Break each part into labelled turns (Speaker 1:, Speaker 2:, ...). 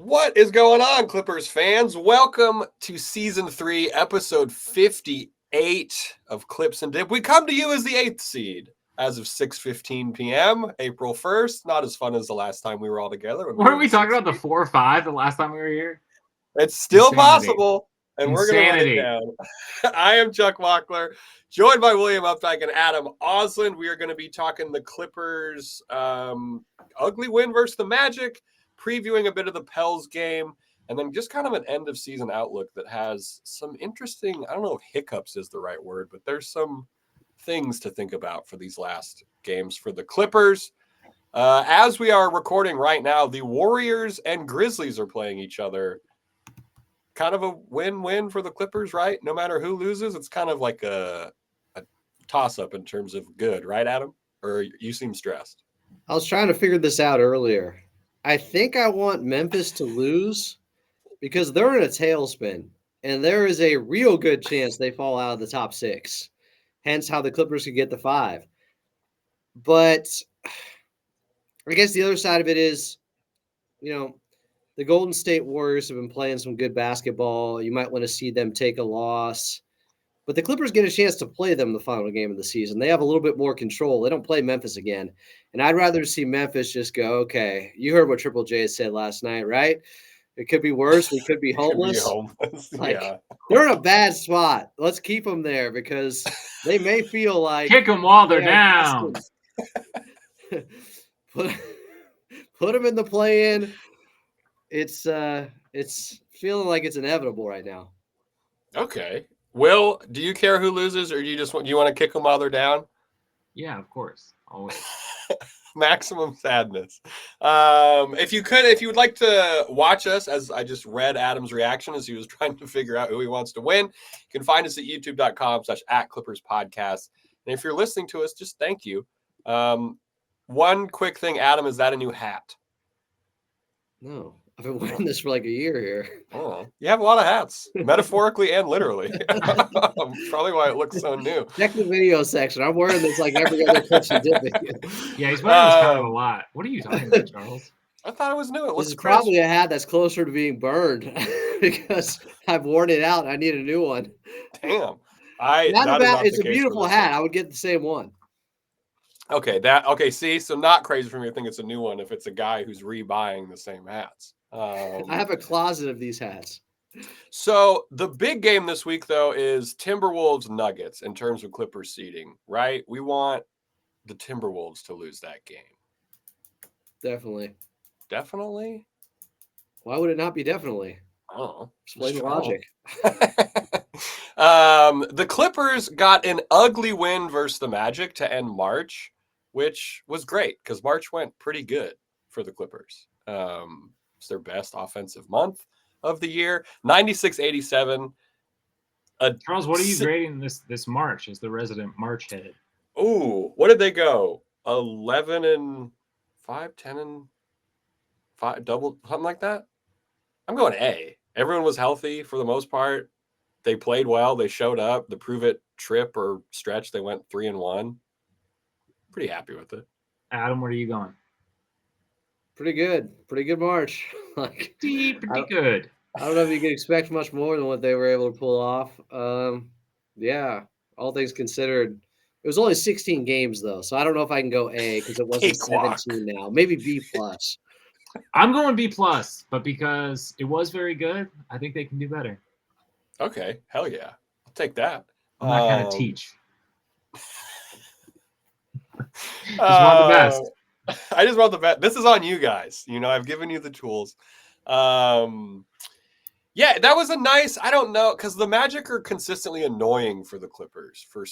Speaker 1: What is going on, Clippers fans? Welcome to Season 3, Episode 58 of Clips and Dip. We come to you as the 8th seed as of 6:15 p.m., April 1st. Not as fun as the last time we were all together.
Speaker 2: Weren't we talking about the 4 or 5 the last time we were here?
Speaker 1: It's still
Speaker 2: Insanity.
Speaker 1: possible, and we're going to run it down. I am Chuck Mockler, joined by William Updike and Adam Osland. We are going to be talking the Clippers' ugly win versus the Magic, previewing a bit of the Pels game, and then just kind of an end-of-season outlook that has some interesting, I don't know if hiccups is the right word, but there's some things to think about for these last games for the Clippers. As we are recording right now, the Warriors and Grizzlies are playing each other. Kind of a win-win for the Clippers, right? No matter who loses, it's kind of like a toss-up in terms of good, right, Adam? Or you seem stressed.
Speaker 3: I was trying to figure this out earlier. I think I want Memphis to lose because they're in a tailspin, and there is a real good chance they fall out of the top 6. Hence how the Clippers could get the 5. But I guess the other side of it is, the Golden State Warriors have been playing some good basketball. You might want to see them take a loss. But the Clippers get a chance to play them the final game of the season. They have a little bit more control. They don't play Memphis again. And I'd rather see Memphis just go, okay, you heard what Triple J said last night, right? It could be worse. We could be homeless. They're in a bad spot. Let's keep them there because they may feel like
Speaker 2: kick them while they're down.
Speaker 3: Put them in the play-in. It's feeling like it's inevitable right now.
Speaker 1: Okay. Will, do you care who loses, or do you want to kick them while they're down?
Speaker 2: Yeah, of course, always.
Speaker 1: Maximum sadness. If you would like to watch us, as I just read Adam's reaction as he was trying to figure out who he wants to win, you can find us at youtube.com/@ClippersPodcast. And if you're listening to us, just thank you. One quick thing, Adam, is that a new hat?
Speaker 3: No. I've been wearing this for like a year here.
Speaker 1: Oh, you have a lot of hats, metaphorically and literally. Probably why it looks so new.
Speaker 3: Check the video section. I'm wearing this like every other Clips and Dip video.
Speaker 2: Yeah, he's wearing this kind of a lot. What are you talking about, Charles?
Speaker 1: I thought it was new.
Speaker 3: This is probably a hat that's closer to being burned because I've worn it out. I need a new one.
Speaker 1: Damn.
Speaker 3: It's a beautiful hat. I would get the same one.
Speaker 1: Okay, see, so not crazy for me to think it's a new one if it's a guy who's rebuying the same hats.
Speaker 3: I have a closet of these hats.
Speaker 1: So the big game this week, though, is Timberwolves Nuggets in terms of Clippers seeding, right? We want the Timberwolves to lose that game.
Speaker 3: Definitely.
Speaker 1: Definitely?
Speaker 3: Why would it not be definitely?
Speaker 1: Oh,
Speaker 3: explain the logic.
Speaker 1: The Clippers got an ugly win versus the Magic to end March, which was great because March went pretty good for the Clippers. It's their best offensive month of the year, 96-87.
Speaker 2: Charles, what are you grading this March as the resident March head?
Speaker 1: Ooh, what did they go? 11-5, 10-5, double, something like that? I'm going A. Everyone was healthy for the most part. They played well. They showed up. The Prove It trip or stretch, they went 3-1. Pretty happy with it.
Speaker 2: Adam, where are you going?
Speaker 3: Pretty good March.
Speaker 2: Pretty good.
Speaker 3: I don't know if you can expect much more than what they were able to pull off. Yeah, all things considered, it was only 16 games though, so I don't know if I can go A because it wasn't 17 now. Maybe B plus.
Speaker 2: I'm going B plus, but because it was very good, I think they can do better.
Speaker 1: Okay, hell yeah, I'll take that.
Speaker 2: I'm not going to teach. Just want the best.
Speaker 1: I just want the best. This is on you guys. I've given you the tools. Yeah, that was a nice. I don't know, because the Magic are consistently annoying for the Clippers for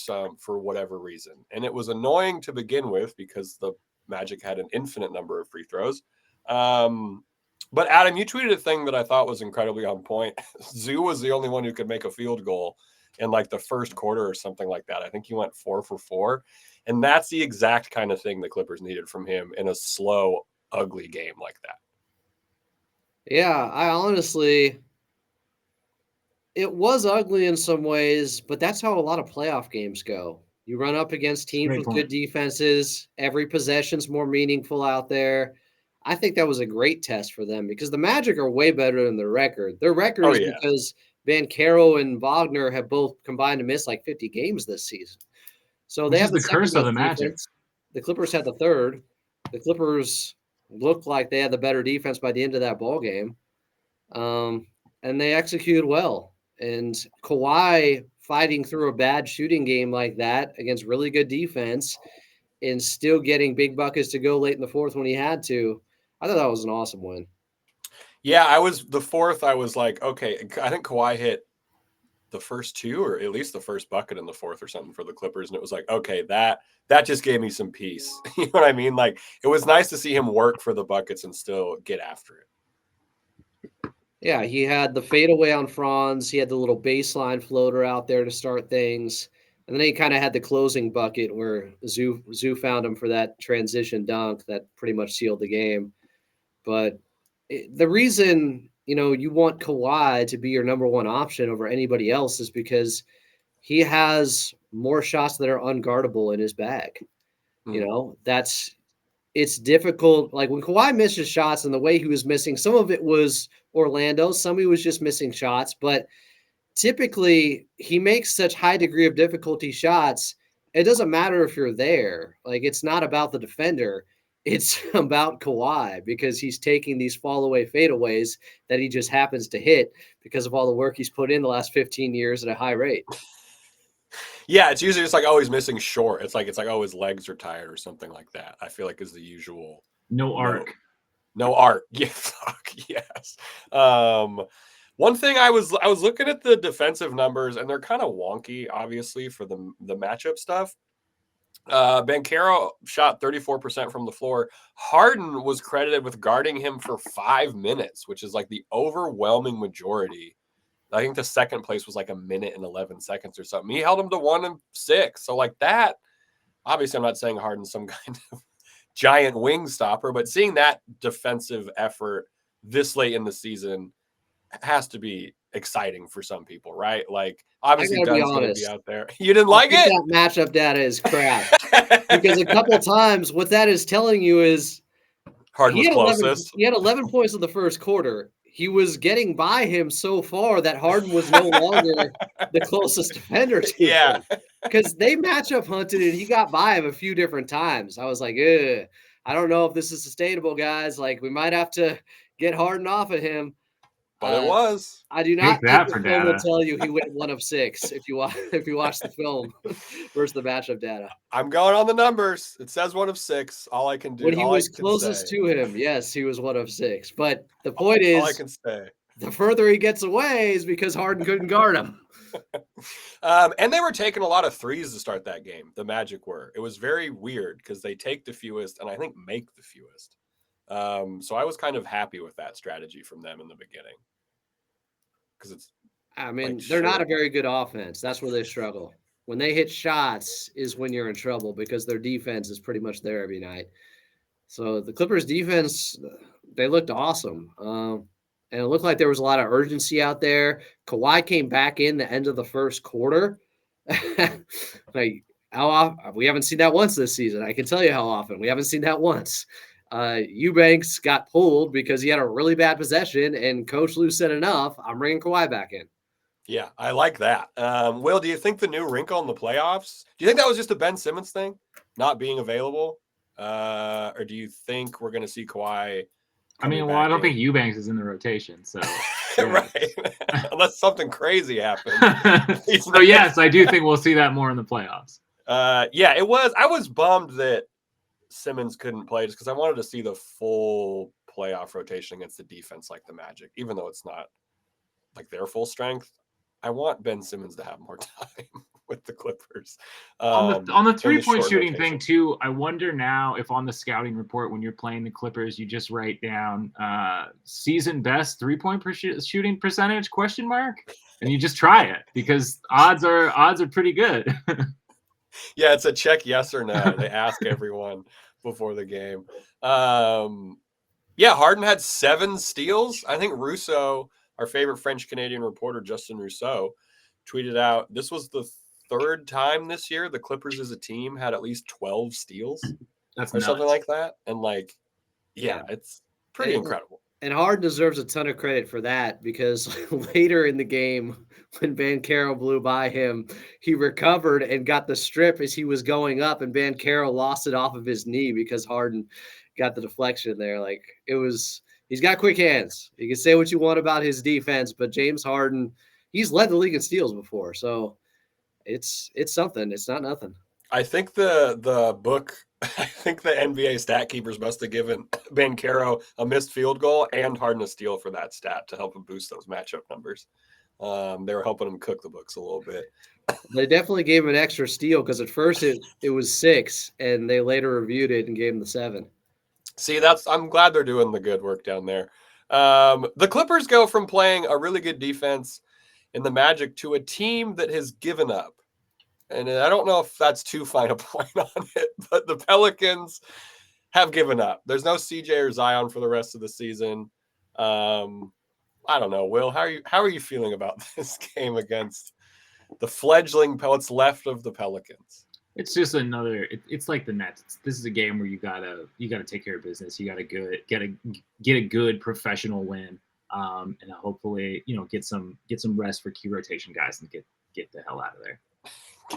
Speaker 1: whatever reason, and it was annoying to begin with because the Magic had an infinite number of free throws. But Adam, you tweeted a thing that I thought was incredibly on point. Zoo was the only one who could make a field goal in like the first quarter or something like that. I think he went 4 for 4. And that's the exact kind of thing the Clippers needed from him in a slow, ugly game like that.
Speaker 3: Yeah, it was ugly in some ways, but that's how a lot of playoff games go. You run up against teams with good defenses. Every possession's more meaningful out there. I think that was a great test for them because the Magic are way better than their record. Their record
Speaker 1: Oh,
Speaker 3: is
Speaker 1: yeah.
Speaker 3: because Banchero and Wagner have both combined to miss like 50 games this season. So
Speaker 2: Which
Speaker 3: they
Speaker 2: is
Speaker 3: have the
Speaker 2: the curse
Speaker 3: second
Speaker 2: of the
Speaker 3: best
Speaker 2: Magic.
Speaker 3: defense. The Clippers had the third. The Clippers looked like they had the better defense by the end of that ball game. And they executed well. And Kawhi fighting through a bad shooting game like that against really good defense and still getting big buckets to go late in the fourth when he had to. I thought that was an awesome win.
Speaker 1: Yeah, the fourth. I was like, okay, I think Kawhi hit the first two, or at least the first bucket in the fourth or something for the Clippers. And it was like, okay, that just gave me some peace. You know what I mean? Like, it was nice to see him work for the buckets and still get after it.
Speaker 3: Yeah, he had the fadeaway on Franz. He had the little baseline floater out there to start things. And then he kind of had the closing bucket where Zoo found him for that transition dunk that pretty much sealed the game. But the reason, you want Kawhi to be your number one option over anybody else is because he has more shots that are unguardable in his bag. It's difficult. Like when Kawhi misses shots and the way he was missing, some of it was Orlando, some he was just missing shots, but typically he makes such high degree of difficulty shots. It doesn't matter if you're there. Like it's not about the defender. It's about Kawhi because he's taking these fall away fadeaways that he just happens to hit because of all the work he's put in the last 15 years at a high rate.
Speaker 1: Yeah, it's usually just like, oh, he's missing short. It's like, oh, his legs are tired or something like that. I feel like is the usual.
Speaker 2: No arc.
Speaker 1: No arc. Yeah, fuck yes. One thing I was looking at the defensive numbers, and they're kind of wonky, obviously, for the matchup stuff. Banchero shot 34% from the floor. Harden was credited with guarding him for 5 minutes, which is like the overwhelming majority. I think the second place was like 1 minute and 11 seconds or something. He held him to 1 and 6. So like that, obviously I'm not saying Harden's some kind of giant wing stopper, but seeing that defensive effort this late in the season has to be exciting for some people, right? Like obviously Dunn's going to be out there. You didn't like it?
Speaker 3: That matchup data is crap because a couple times what that is telling you is
Speaker 1: Harden was closest.
Speaker 3: He had 11 points in the first quarter. He was getting by him so far that Harden was no longer the closest defender to him. Because they matchup hunted and he got by him a few different times. I was like, I don't know if this is sustainable, guys. Like, we might have to get Harden off of him.
Speaker 1: But it was.
Speaker 3: I do not think the film will tell you he went 1 of 6 if you watch the film versus the matchup data.
Speaker 1: I'm going on the numbers. It says 1 of 6. All I can do.
Speaker 3: When he was closest to him, yes, he was 1 of 6. But the point is,
Speaker 1: all I can say,
Speaker 3: the further he gets away is because Harden couldn't guard him.
Speaker 1: And they were taking a lot of threes to start that game. The Magic were. It was very weird because they take the fewest and I think make the fewest. So I was kind of happy with that strategy from them in the beginning. Because
Speaker 3: they're not a very good offense. That's where they struggle. When they hit shots is when you're in trouble because their defense is pretty much there every night. So the Clippers defense, they looked awesome. And it looked like there was a lot of urgency out there. Kawhi came back in the end of the first quarter. Like how often? We haven't seen that once this season. I can tell you how often. We haven't seen that once. Eubanks got pulled because he had a really bad possession, and Coach Lou said, enough, I'm bringing Kawhi back in.
Speaker 1: Yeah, I like that. Will, do you think the new wrinkle in the playoffs, do you think that was just a Ben Simmons thing, not being available? Or do you think we're going to see Kawhi?
Speaker 2: I don't think Eubanks is in the rotation, so.
Speaker 1: Right. Unless something crazy happens.
Speaker 2: So, yes, I do think we'll see that more in the playoffs.
Speaker 1: Yeah, it was. I was bummed that Simmons couldn't play just because I wanted to see the full playoff rotation against the defense like the Magic, even though it's not like their full strength. I want Ben Simmons to have more time with the Clippers.
Speaker 2: On the 3-point shooting thing too, I wonder now if on the scouting report when you're playing the Clippers, you just write down season best 3-point shooting percentage ? And you just try it because odds are pretty good.
Speaker 1: Yeah, it's a check yes or no. They ask everyone before the game. Yeah, Harden had 7 steals. I think Rousseau, our favorite French-Canadian reporter, Justin Rousseau, tweeted out, this was the 3rd time this year the Clippers as a team had at least 12 steals.
Speaker 2: That's
Speaker 1: or
Speaker 2: nuts.
Speaker 1: something like that. And Yeah, it's pretty incredible.
Speaker 3: And Harden deserves a ton of credit for that because later in the game, when Banchero blew by him, he recovered and got the strip as he was going up, and Banchero lost it off of his knee because Harden got the deflection there. Like, he's got quick hands. You can say what you want about his defense, but James Harden, he's led the league in steals before, so it's something. It's not nothing.
Speaker 1: I think the book. I think the NBA stat keepers must have given Banchero a missed field goal and Harden a steal for that stat to help him boost those matchup numbers. They were helping him cook the books a little bit.
Speaker 3: They definitely gave him an extra steal because at first it was 6, and they later reviewed it and gave him the 7.
Speaker 1: See, I'm glad they're doing the good work down there. The Clippers go from playing a really good defense in the Magic to a team that has given up. And I don't know if that's too fine a point on it, but the Pelicans have given up. There's no CJ or Zion for the rest of the season. I don't know, Will. How are you feeling about this game against the fledgling what's left of the Pelicans?
Speaker 2: It's just another. It's like the Nets. This is a game where you gotta take care of business. You gotta get a good professional win, and hopefully get some rest for key rotation guys and get the hell out of there.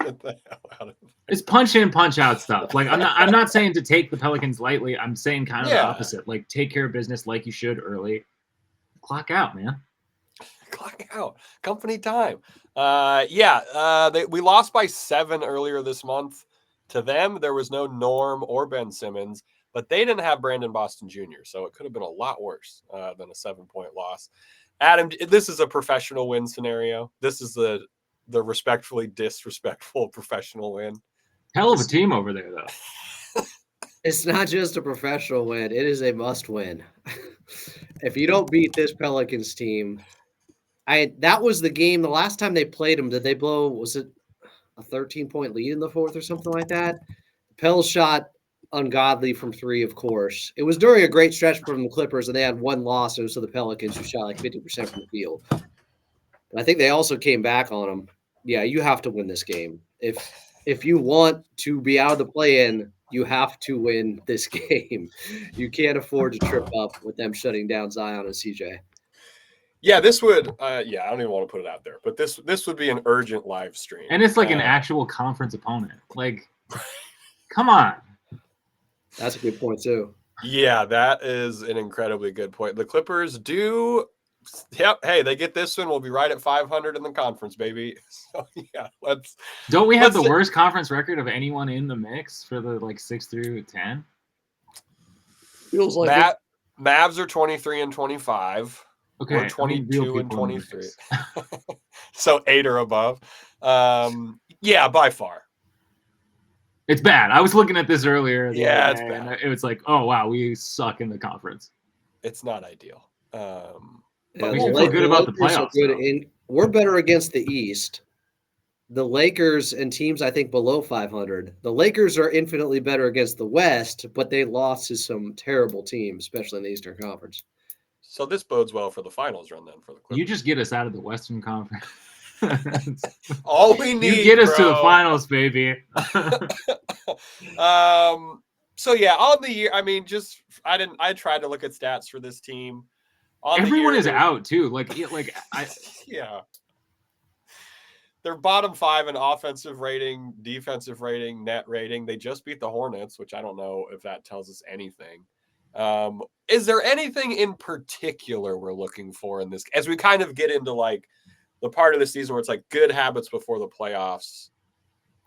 Speaker 1: Get the hell out of there.
Speaker 2: It's punch in, punch out stuff. Like I'm not saying to take the Pelicans lightly. I'm saying kind of the opposite. Like, take care of business like you should early. Clock out, man.
Speaker 1: Clock out. Company time. We lost by 7 earlier this month. To them, there was no Norm or Ben Simmons, but they didn't have Brandon Boston Jr., so it could have been a lot worse than a 7-point loss. Adam, this is a professional win scenario. This is the respectfully disrespectful professional win.
Speaker 2: Hell of a team over there, though.
Speaker 3: It's not just a professional win. It is a must win. If you don't beat this Pelicans team, that was the game. The last time they played them, did they blow, was it a 13-point lead in the fourth or something like that? Pels shot ungodly from 3, of course. It was during a great stretch from the Clippers, and they had one loss. It was to the Pelicans, who shot like 50% from the field. And I think they also came back on them. Yeah, you have to win this game. If you want to be out of the play-in, you have to win this game. You can't afford to trip up with them shutting down Zion and CJ.
Speaker 1: Yeah, this would. I don't even want to put it out there, but this would be an urgent live stream,
Speaker 2: and it's like an actual conference opponent. Like, come on.
Speaker 3: That's a good point too.
Speaker 1: Yeah, that is an incredibly good point. The Clippers do. Yep. Hey, they get this one. We'll be right at 500 in the conference, baby. So yeah,
Speaker 2: Don't we have the worst conference record of anyone in the mix for the 6 through 10?
Speaker 3: Feels like
Speaker 1: Mavs are 23-25.
Speaker 2: Okay,
Speaker 1: we're 22-23. So 8 or above. Yeah, by far.
Speaker 2: It's bad. I was looking at this earlier.
Speaker 1: Yeah, it's bad.
Speaker 2: And it was like, oh wow, we suck in the conference.
Speaker 1: It's not ideal.
Speaker 2: But we should feel good about the playoffs.
Speaker 3: We're better against the East. The Lakers and teams, I think, below 500. The Lakers are infinitely better against the West, but they lost to some terrible teams, especially in the Eastern Conference.
Speaker 1: So this bodes well for the finals run then for the Clippers.
Speaker 2: You just get us out of the Western Conference.
Speaker 1: All we need.
Speaker 2: You get us to the finals, baby.
Speaker 1: So yeah, on the year, I mean, I tried to look at stats for this team.
Speaker 2: Everyone is out too.
Speaker 1: Yeah. They're bottom 5 in offensive rating, defensive rating, net rating. They just beat the Hornets, which I don't know if that tells us anything. Is there anything in particular we're looking for in this, as we kind of get into the part of the season where it's good habits before the playoffs?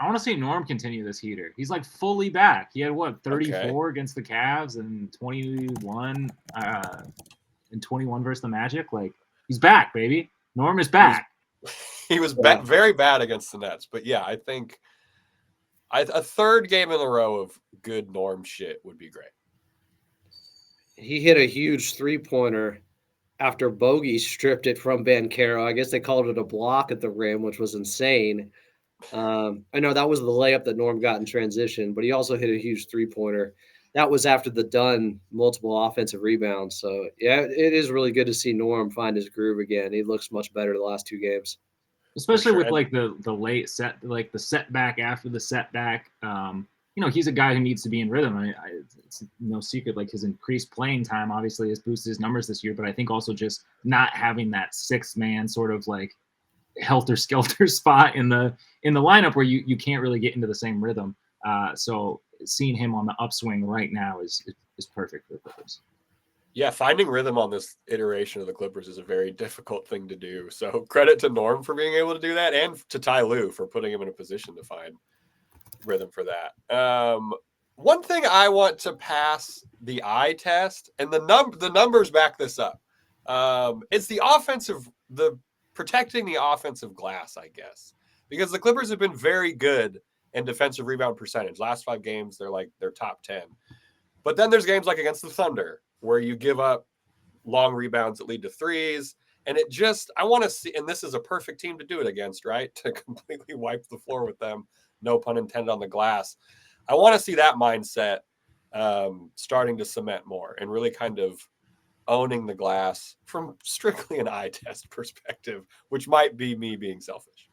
Speaker 2: I want to see Norm continue this heater. He's fully back. He had 34 against the Cavs and 21 and 21 versus the Magic. He's back, baby. Norm is back.
Speaker 1: He was very bad against the Nets, but yeah, I think a third game in a row of good Norm shit would be great.
Speaker 3: He hit a huge 3-pointer after Bogey stripped it from Banchero. I guess they called it a block at the rim, which was insane. I know that was the layup that Norm got in transition, but he also hit a huge 3-pointer. That was after the done multiple offensive rebounds. So, yeah, it is really good to see Norm find his groove again. He looks much better the last 2 games.
Speaker 2: Especially with the late set, the setback after the setback. he's a guy who needs to be in rhythm. It's no secret, like his increased playing time obviously has boosted his numbers this year, but I think also just not having that sixth man sort of like helter-skelter spot in the lineup where you can't really get into the same rhythm. So seeing him on the upswing right now is perfect for the Clippers.
Speaker 1: Yeah, finding rhythm on this iteration of the Clippers is a very difficult thing to do. So credit to Norm for being able to do that, and to Ty Lue for putting him in a position to find rhythm for that. One thing I want to pass the eye test, and the numbers back this up. It's the protecting the offensive glass, I guess, because the Clippers have been very good in defensive rebound percentage. Last 5 games, they're top 10. But then there's games like against the Thunder where you give up long rebounds that lead to threes. And I want to see, and this is a perfect team to do it against, right? To completely wipe the floor with them. No pun intended on the glass. I want to see that mindset starting to cement more and really kind of owning the glass from strictly an eye test perspective, which might be me being selfish.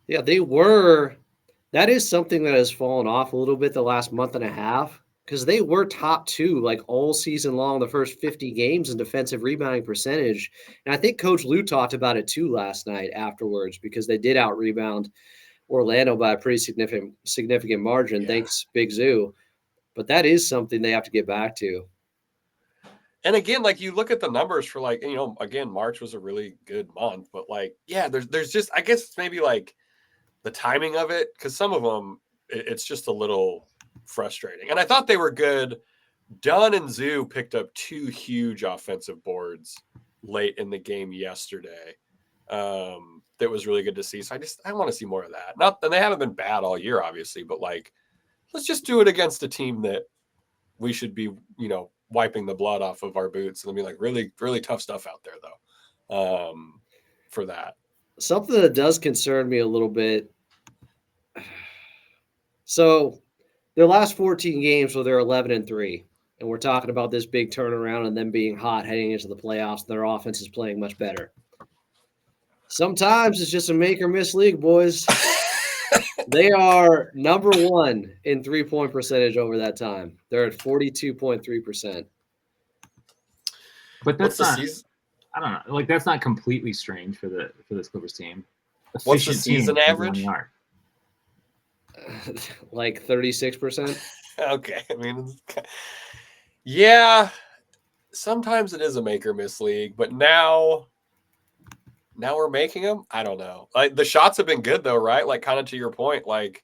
Speaker 3: Yeah, that is something that has fallen off a little bit the last month and a half, because they were top 2 like all season long, the first 50 games in defensive rebounding percentage. And I think Coach Lue talked about it too last night afterwards, because they did out rebound Orlando by a pretty significant margin. Yeah. Thanks, Big Zoo. But that is something they have to get back to.
Speaker 1: And again, like you look at the numbers for again, March was a really good month, but there's just, I guess it's maybe like the timing of it, because some of them, it's just a little frustrating. And I thought they were good. Dunn and Zoo picked up 2 huge offensive boards late in the game yesterday. That was really good to see. So I want to see more of that. And they haven't been bad all year, obviously, but let's just do it against a team that we should be, wiping the blood off of our boots. And be really, really tough stuff out there, though, for that.
Speaker 3: Something that does concern me a little bit. So their last 14 games, they're 11-3. And we're talking about this big turnaround and them being hot heading into the playoffs. Their offense is playing much better. Sometimes it's just a make or miss league, boys. They are number 1 in 3-point percentage over that time. They're at 42.3%.
Speaker 2: But that's not, I don't know. Like, that's not completely strange for this Clippers team.
Speaker 1: What's the season average?
Speaker 3: Like 36%.
Speaker 1: Okay. I mean, yeah, sometimes it is a make or miss league, but now we're making them. I don't know. Like, the shots have been good though, right? Like, kind of to your point, like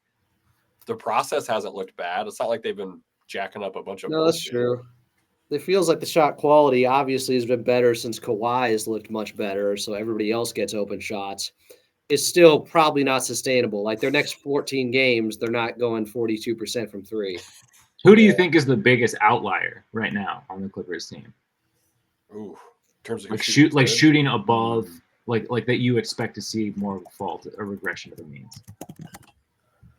Speaker 1: the process hasn't looked bad. It's not like they've been jacking up a bunch of.
Speaker 3: No, that's true. It feels like the shot quality obviously has been better since Kawhi has looked much better, so everybody else gets open shots. It's still probably not sustainable. Like, their next 14 games, they're not going 42% from 3.
Speaker 2: Who do you think is the biggest outlier right now on the Clippers team?
Speaker 1: Ooh, in terms of
Speaker 2: shooting above, like that you expect to see more of a fault, a regression of the means.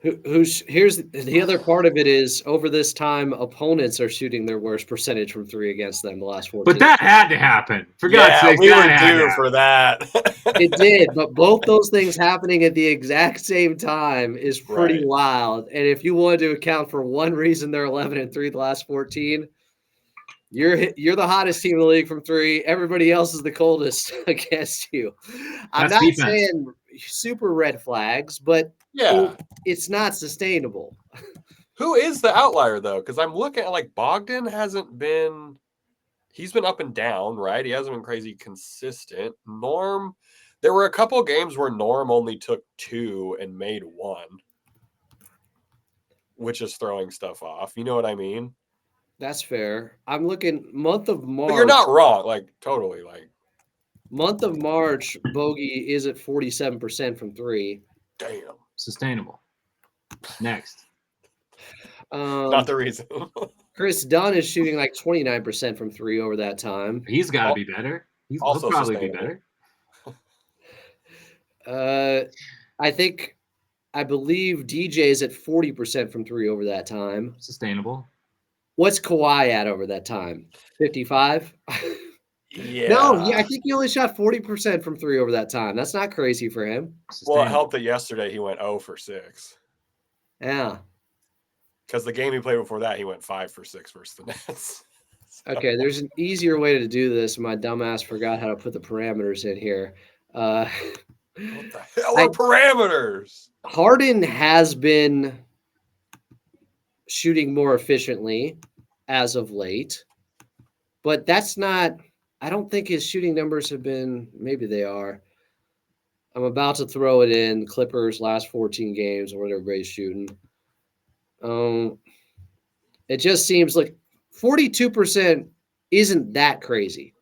Speaker 3: Here's the other part of it is, over this time, opponents are shooting their worst percentage from 3 against them the last 14.
Speaker 2: But that had to happen. For God's sake,
Speaker 1: we were due for that.
Speaker 3: It did, but both those things happening at the exact same time is pretty wild. And if you wanted to account for one reason they're 11-3 the last 14, you're the hottest team in the league from 3. Everybody else is the coldest against you. I'm not saying super red flags, but it's not sustainable.
Speaker 1: Who is the outlier though? Because I'm looking at Bogdan hasn't been. He's been up and down, right? He hasn't been crazy consistent. Norm, there were a couple games where Norm only took 2 and made 1, which is throwing stuff off. You know what I mean?
Speaker 3: That's fair. I'm looking month of March.
Speaker 1: But you're not wrong. Totally.
Speaker 3: Month of March, Bogey is at 47% from 3.
Speaker 1: Damn.
Speaker 2: Sustainable. Next.
Speaker 1: Not the reason.
Speaker 3: Chris Dunn is shooting 29% from 3 over that time.
Speaker 2: He's got to be better. He'll probably be better.
Speaker 3: I believe DJ's at 40% from 3 over that time.
Speaker 2: Sustainable.
Speaker 3: What's Kawhi at over that time? 55?
Speaker 1: Yeah.
Speaker 3: No, I think he only shot 40% from 3 over that time. That's not crazy for him.
Speaker 1: Well, it helped that yesterday he went 0 for 6.
Speaker 3: Yeah.
Speaker 1: Because the game he played before that, he went 5 for 6 versus the Nets.
Speaker 3: Okay, there's an easier way to do this. My dumbass forgot how to put the parameters in here.
Speaker 1: What the hell are parameters?
Speaker 3: Harden has been shooting more efficiently as of late, but that's not. I don't think his shooting numbers have been. Maybe they are. I'm about to throw it in. Clippers last 14 games, or whatever everybody's shooting. It just seems like 42% isn't that crazy.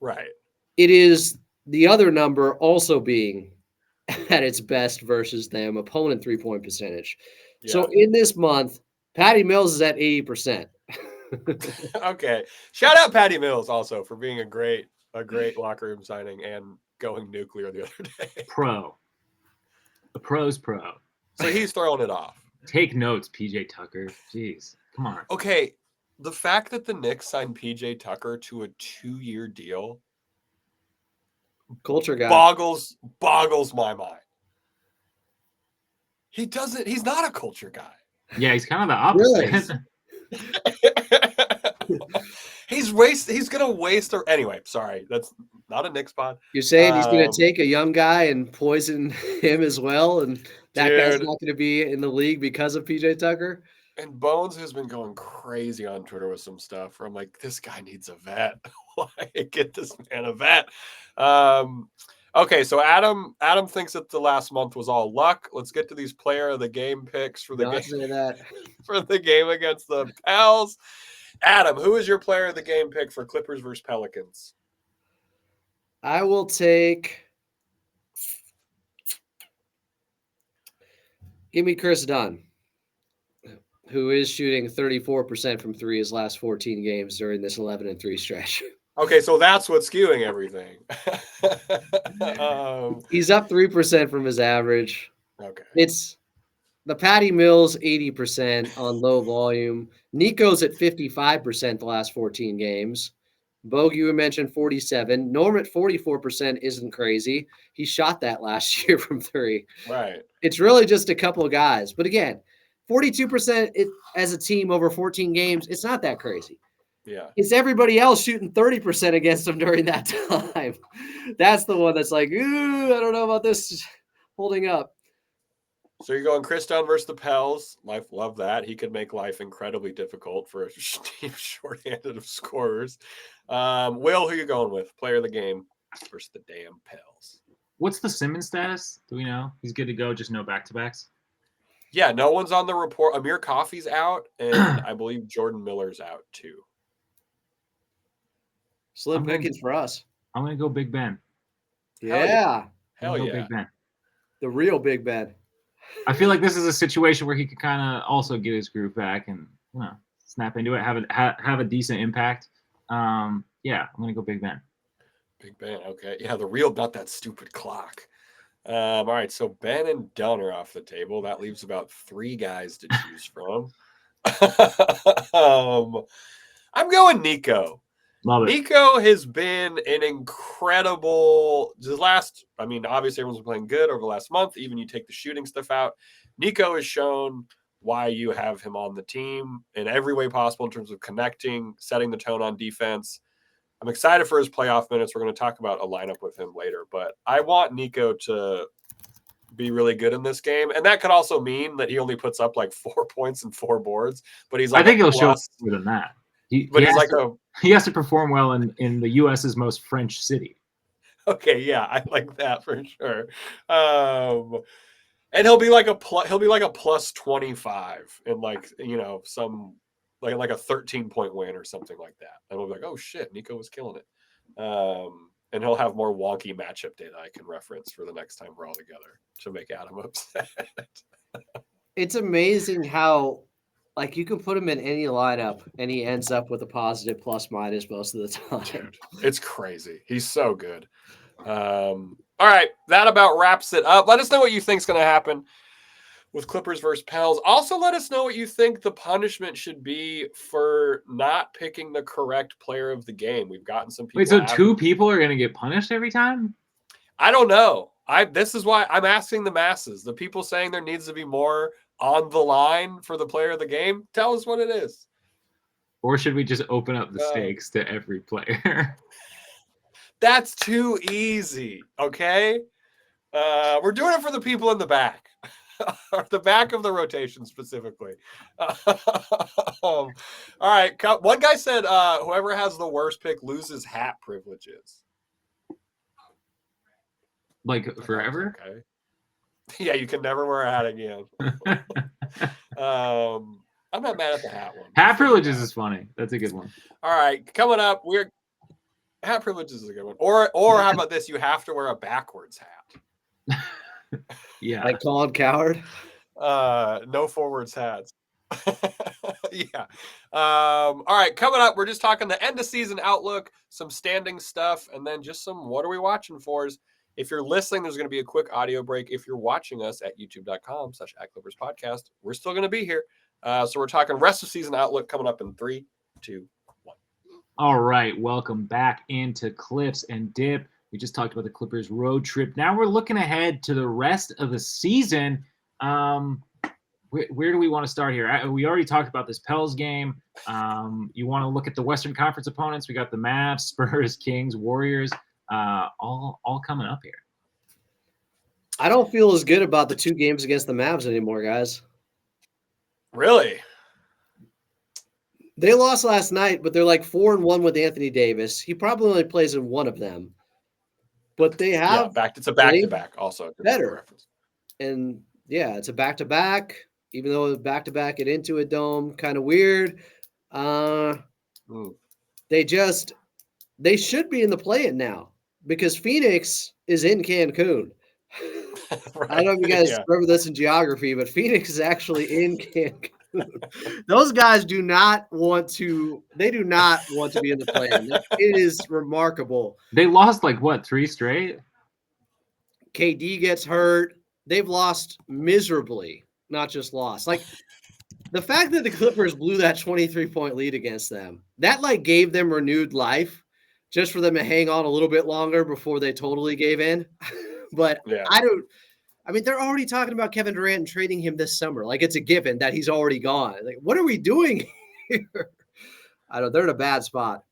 Speaker 1: Right.
Speaker 3: It is the other number also being at its best versus them, opponent 3-point percentage. Yeah. So in this month, Patty Mills is at 80%.
Speaker 1: Okay. Shout out Patty Mills also for being a great locker room signing and going nuclear the other day.
Speaker 2: Pro. The pro's pro.
Speaker 1: So he's throwing it off.
Speaker 2: Take notes, PJ Tucker. Jeez. Come on.
Speaker 1: Okay. The fact that the Knicks signed PJ Tucker to a 2-year deal
Speaker 3: culture guy
Speaker 1: boggles my mind. He's not a culture guy.
Speaker 2: Yeah, he's kind of the opposite.
Speaker 1: Really? He's gonna waste anyway, sorry. That's not a Knicks pod.
Speaker 3: You're saying he's gonna take a young guy and poison him as well, and that guy's not gonna be in the league because of PJ Tucker?
Speaker 1: And Bones has been going crazy on Twitter with some stuff where I'm like, this guy needs a vet. Why get this man a vet? Okay, so Adam thinks that the last month was all luck. Let's get to these player of the game picks for the game against the Pels. Adam, who is your player of the game pick for Clippers versus Pelicans?
Speaker 3: I will take. Give me Chris Dunn, who is shooting 34% from 3 his last 14 games during this 11-3 stretch.
Speaker 1: Okay, so that's what's skewing everything.
Speaker 3: He's up 3% from his average.
Speaker 1: Okay.
Speaker 3: It's the Patty Mills 80% on low volume. Nico's at 55% the last 14 games. Bogue, you mentioned 47. Norm at 44% isn't crazy. He shot that last year from 3.
Speaker 1: Right.
Speaker 3: It's really just a couple of guys. But again, 42% as a team over 14 games, it's not that crazy.
Speaker 1: Yeah.
Speaker 3: It's everybody else shooting 30% against them during that time. That's the one that's like, ooh, I don't know about this holding up.
Speaker 1: So you're going Chris Dunn versus the Pels. Love that. He could make life incredibly difficult for a team shorthanded of scorers. Will, who are you going with? Player of the game versus the damn Pels.
Speaker 2: What's the Simmons status? Do we know? He's good to go, just no back-to-backs?
Speaker 1: Yeah, no one's on the report. Amir Coffey's out, and I believe Jordan Miller's out too.
Speaker 3: Slim pickings for us.
Speaker 2: I'm going to go Big Ben.
Speaker 3: Yeah.
Speaker 1: Hell yeah.
Speaker 2: Big Ben.
Speaker 3: The real Big Ben.
Speaker 2: I feel like this is a situation where he could kind of also get his groove back and snap into it, have a decent impact. Yeah, I'm going to go Big Ben.
Speaker 1: Big Ben, okay. Yeah, the real, not that stupid clock. All right, so Ben and Dunn are off the table. That leaves about 3 guys to choose from. I'm going Nico.
Speaker 2: Love it.
Speaker 1: Nico has been an incredible obviously everyone's been playing good over the last month. Even you take the shooting stuff out. Nico has shown why you have him on the team in every way possible in terms of connecting, setting the tone on defense. I'm excited for his playoff minutes. We're going to talk about a lineup with him later, but I want Nico to be really good in this game. And that could also mean that he only puts up like 4 points and 4 boards, but he's like,
Speaker 2: I think he'll show more than that. He has to perform well in the U.S.'s most French city.
Speaker 1: Okay, yeah, I like that for sure. And he'll be like a plus 25 in some like a 13-point win or something like that. And we'll be like, oh shit, Nico was killing it. And he'll have more wonky matchup data I can reference for the next time we're all together to make Adam upset.
Speaker 3: It's amazing how you can put him in any lineup and he ends up with a positive plus minus most of the time.
Speaker 1: Dude, it's crazy. He's so good. All right, that about wraps it up. Let us know what you think is going to happen with Clippers versus Pels. Also, let us know what you think the punishment should be for not picking the correct player of the game. We've gotten some people.
Speaker 2: Wait, so 2 people are going to get punished every time?
Speaker 1: I don't know. This is why I'm asking the masses. The people saying there needs to be more on the line for the player of the game? Tell us what it is.
Speaker 2: Or should we just open up the stakes to every player?
Speaker 1: That's too easy, okay? We're doing it for the people in the back. The back of the rotation specifically. All right. One guy said whoever has the worst pick loses hat privileges.
Speaker 2: Like forever?
Speaker 1: Okay. Yeah, you can never wear a hat again. I'm not mad at the hat one.
Speaker 2: Hat privileges is funny. That's a good one.
Speaker 1: All right. Coming up, hat privileges is a good one. Or how about this? You have to wear a backwards hat.
Speaker 2: Yeah.
Speaker 3: Like Colin Coward?
Speaker 1: No forwards hats. Yeah. All right. Coming up, we're just talking the end of season outlook, some standing stuff, and then just some what are we watching for? If you're listening, there's going to be a quick audio break. If you're watching us at youtube.com/@ClippersPodcast, we're still going to be here. So we're talking rest of season outlook coming up in 3, 2, 1.
Speaker 2: All right. Welcome back into Clips and Dip. We just talked about the Clippers road trip. Now we're looking ahead to the rest of the season. Where do we want to start here? We already talked about this Pels game. You want to look at the Western Conference opponents? We got the Mavs, Spurs, Kings, Warriors, all coming up here.
Speaker 3: I don't feel as good about the 2 games against the Mavs anymore, guys.
Speaker 1: Really?
Speaker 3: They lost last night, but they're like 4-1 with Anthony Davis. He probably only plays in one of them. But they have
Speaker 1: it's a back-to-back also.
Speaker 3: Better. And yeah, it's a back-to-back, even though it's back-to-back at Intuit Dome, kind of weird. They should be in the play-in now because Phoenix is in Cancun. Right. I don't know if you guys remember this in geography, but Phoenix is actually in Cancun. Those guys do not want to be in the play-in. It is remarkable.
Speaker 2: They lost 3 straight?
Speaker 3: KD gets hurt. They've lost miserably, not just lost. The fact that the Clippers blew that 23-point lead against them, that gave them renewed life just for them to hang on a little bit longer before they totally gave in. But yeah. They're already talking about Kevin Durant and trading him this summer. It's a given that he's already gone. What are we doing here? They're in a bad spot.